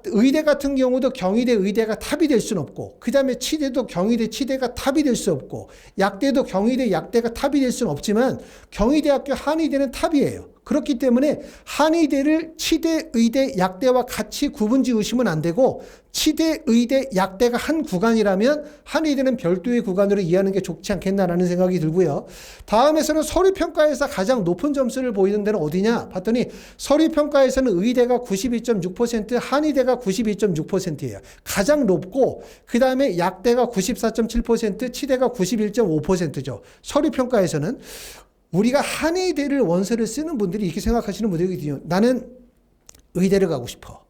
의대 같은 경우도 경희대 의대가 탑이 될 수는 없고 그 다음에 치대도 경희대 치대가 탑이 될 수 없고 약대도 경희대 약대가 탑이 될 수는 없지만 경희대학교 한의대는 탑이에요. 그렇기 때문에 한의대를 치대, 의대, 약대와 같이 구분 지으시면 안 되고 치대, 의대, 약대가 한 구간이라면 한의대는 별도의 구간으로 이해하는 게 좋지 않겠나라는 생각이 들고요. 다음에서는 서류평가에서 가장 높은 점수를 보이는 데는 어디냐? 봤더니 서류평가에서는 의대가 92.6%, 한의대가 92.6%예요. 가장 높고 그 다음에 약대가 94.7%, 치대가 91.5%죠. 서류평가에서는 우리가 한의대를 원서를 쓰는 분들이 이렇게 생각하시는 분들이거든요. 나는 의대를 가고 싶어.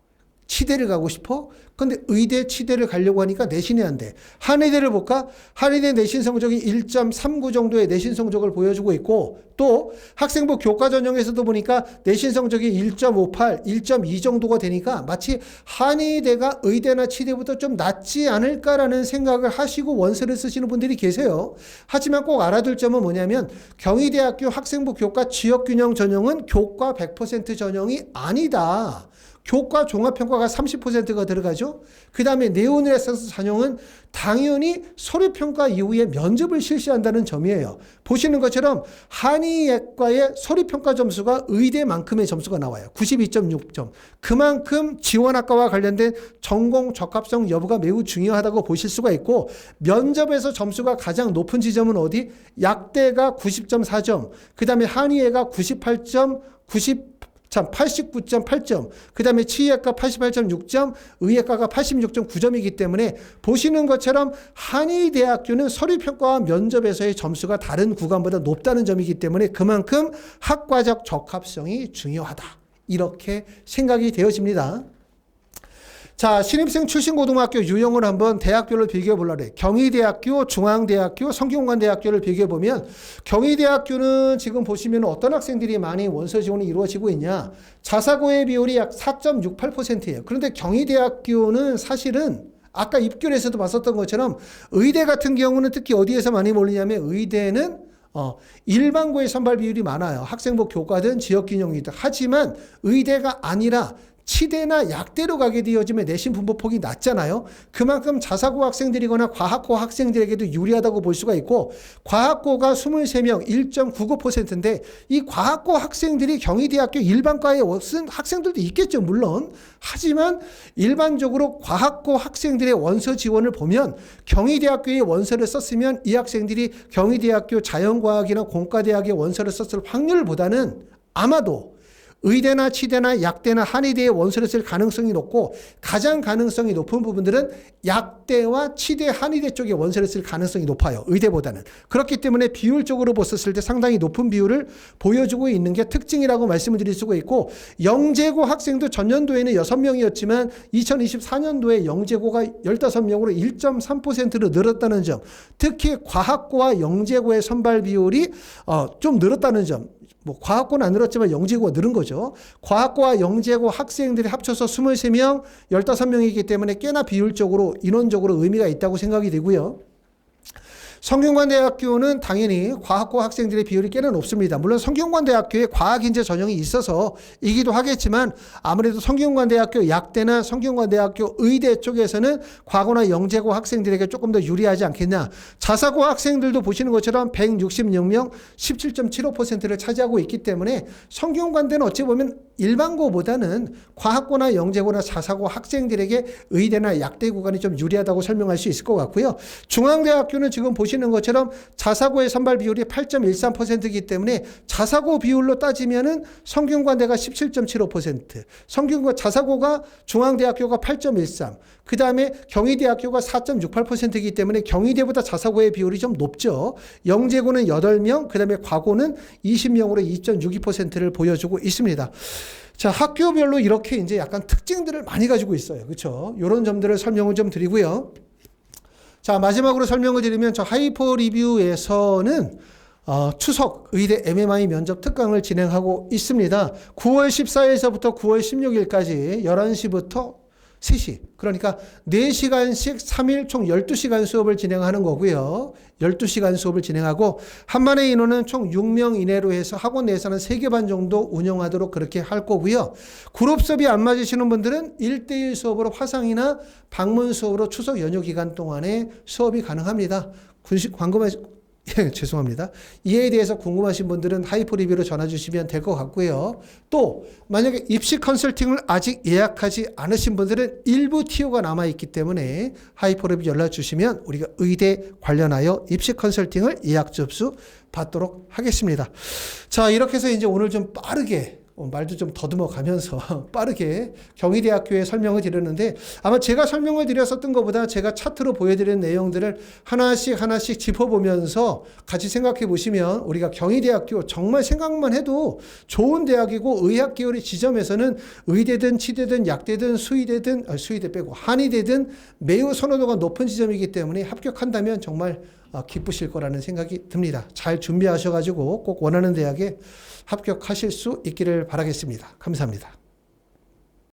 치대를 가고 싶어? 근데 의대, 치대를 가려고 하니까 내신이 안 돼. 한의대를 볼까? 한의대 내신 성적이 1.39 정도의 내신 성적을 보여주고 있고, 또 학생부 교과 전형에서도 보니까 내신 성적이 1.58, 1.2 정도가 되니까 마치 한의대가 의대나 치대보다 좀 낫지 않을까라는 생각을 하시고 원서를 쓰시는 분들이 계세요. 하지만 꼭 알아둘 점은 뭐냐면 경희대학교 학생부 교과 지역균형 전형은 교과 100% 전형이 아니다. 교과 종합평가가 30%가 들어가죠. 그 다음에 네오네상스 전형은 당연히 서류평가 이후에 면접을 실시한다는 점이에요. 보시는 것처럼 한의예과의 서류평가 점수가 의대만큼의 점수가 나와요. 92.6점. 그만큼 지원학과와 관련된 전공 적합성 여부가 매우 중요하다고 보실 수가 있고, 면접에서 점수가 가장 높은 지점은 어디? 약대가 90.4점, 그 다음에 한의예가 89.8점, 그 다음에 치의학과 88.6점, 의예과가 86.9점이기 때문에 보시는 것처럼 한의대학교는 서류평가와 면접에서의 점수가 다른 구간보다 높다는 점이기 때문에 그만큼 학과적 적합성이 중요하다. 이렇게 생각이 되어집니다. 자, 신입생 출신고등학교 유형을 한번 대학별로 비교해 보려고 해요. 경희대학교, 중앙대학교, 성균관대학교를 비교해 보면 경희대학교는 지금 보시면 어떤 학생들이 많이 원서 지원이 이루어지고 있냐. 자사고의 비율이 약 4.68%예요. 그런데 경희대학교는 사실은 아까 입결에서도 봤었던 것처럼 의대 같은 경우는 특히 어디에서 많이 몰리냐면 의대는 일반고의 선발 비율이 많아요. 학생부 교과든 지역균형이든. 하지만 의대가 아니라 치대나 약대로 가게 되어지면 내신 분포폭이 낮잖아요. 그만큼 자사고 학생들이거나 과학고 학생들에게도 유리하다고 볼 수가 있고, 과학고가 23명 1.99%인데 이 과학고 학생들이 경희대학교 일반과에 쓴 학생들도 있겠죠, 물론. 하지만 일반적으로 과학고 학생들의 원서 지원을 보면 경희대학교에 원서를 썼으면 이 학생들이 경희대학교 자연과학이나 공과대학에 원서를 썼을 확률보다는 아마도 의대나 치대나 약대나 한의대에 원서를 쓸 가능성이 높고, 가장 가능성이 높은 부분들은 약대와 치대, 한의대 쪽에 원서를 쓸 가능성이 높아요. 의대보다는. 그렇기 때문에 비율적으로 봤었을 때 상당히 높은 비율을 보여주고 있는 게 특징이라고 말씀을 드릴 수가 있고, 영재고 학생도 전년도에는 6명이었지만 2024년도에 영재고가 15명으로 1.3%로 늘었다는 점, 특히 과학고와 영재고의 선발 비율이 좀 늘었다는 점, 과학고는 안 늘었지만 영재고가 늘은 거죠. 과학고와 영재고 학생들이 합쳐서 23명, 15명이기 때문에 꽤나 비율적으로, 인원적으로 의미가 있다고 생각이 되고요. 성균관대학교는 당연히 과학고 학생들의 비율이 꽤나 높습니다. 물론 성균관대학교에 과학인재 전형이 있어서 이기도 하겠지만 아무래도 성균관대학교 약대나 성균관대학교 의대 쪽에서는 과거나 영재고 학생들에게 조금 더 유리하지 않겠냐. 자사고 학생들도 보시는 것처럼 166명 17.75%를 차지하고 있기 때문에 성균관대는 어찌 보면 일반고보다는 과학고나 영재고나 자사고 학생들에게 의대나 약대 구간이 좀 유리하다고 설명할 수 있을 것 같고요. 중앙대학교는 지금 보시는 것처럼 자사고의 선발 비율이 8.13%이기 때문에 자사고 비율로 따지면은 성균관대가 17.75%, 성균관 자사고가 중앙대학교가 8.13, 그 다음에 경희대학교가 4.68%이기 때문에 경희대보다 자사고의 비율이 좀 높죠. 영재고는 8명, 그 다음에 과고는 20명으로 2.62%를 보여주고 있습니다. 자, 학교별로 이렇게 이제 약간 특징들을 많이 가지고 있어요. 그렇죠? 이런 점들을 설명을 좀 드리고요. 자, 마지막으로 설명을 드리면 저 하이퍼 리뷰에서는 추석 의대 MMI 면접 특강을 진행하고 있습니다. 9월 14일서부터 9월 16일까지 11시부터 3시, 그러니까 4시간씩 3일 총 12시간 수업을 진행하는 거고요. 12시간 수업을 진행하고 한 반의 인원은 총 6명 이내로 해서 학원 내에서는 3개 반 정도 운영하도록 그렇게 할 거고요. 그룹 수업이 안 맞으시는 분들은 1대1 수업으로 화상이나 방문 수업으로 추석 연휴 기간 동안에 수업이 가능합니다. 죄송합니다. 이에 대해서 궁금하신 분들은 하이퍼 리뷰로 전화 주시면 될 것 같고요. 또 만약에 입시 컨설팅을 아직 예약하지 않으신 분들은 일부 티오가 남아있기 때문에 하이퍼 리뷰 연락 주시면 우리가 의대 관련하여 입시 컨설팅을 예약 접수 받도록 하겠습니다. 자, 이렇게 해서 이제 오늘 좀 빠르게 말도 좀 더듬어 가면서 빠르게 경희대학교의 설명을 드렸는데 아마 제가 설명을 드렸었던 것보다 제가 차트로 보여드린 내용들을 하나씩 짚어보면서 같이 생각해 보시면 우리가 경희대학교 정말 생각만 해도 좋은 대학이고 의학 계열의 지점에서는 의대든 치대든 약대든 수의대 빼고 한의대든 매우 선호도가 높은 지점이기 때문에 합격한다면 정말 기쁘실 거라는 생각이 듭니다. 잘 준비하셔가지고 꼭 원하는 대학에 합격하실 수 있기를 바라겠습니다. 감사합니다.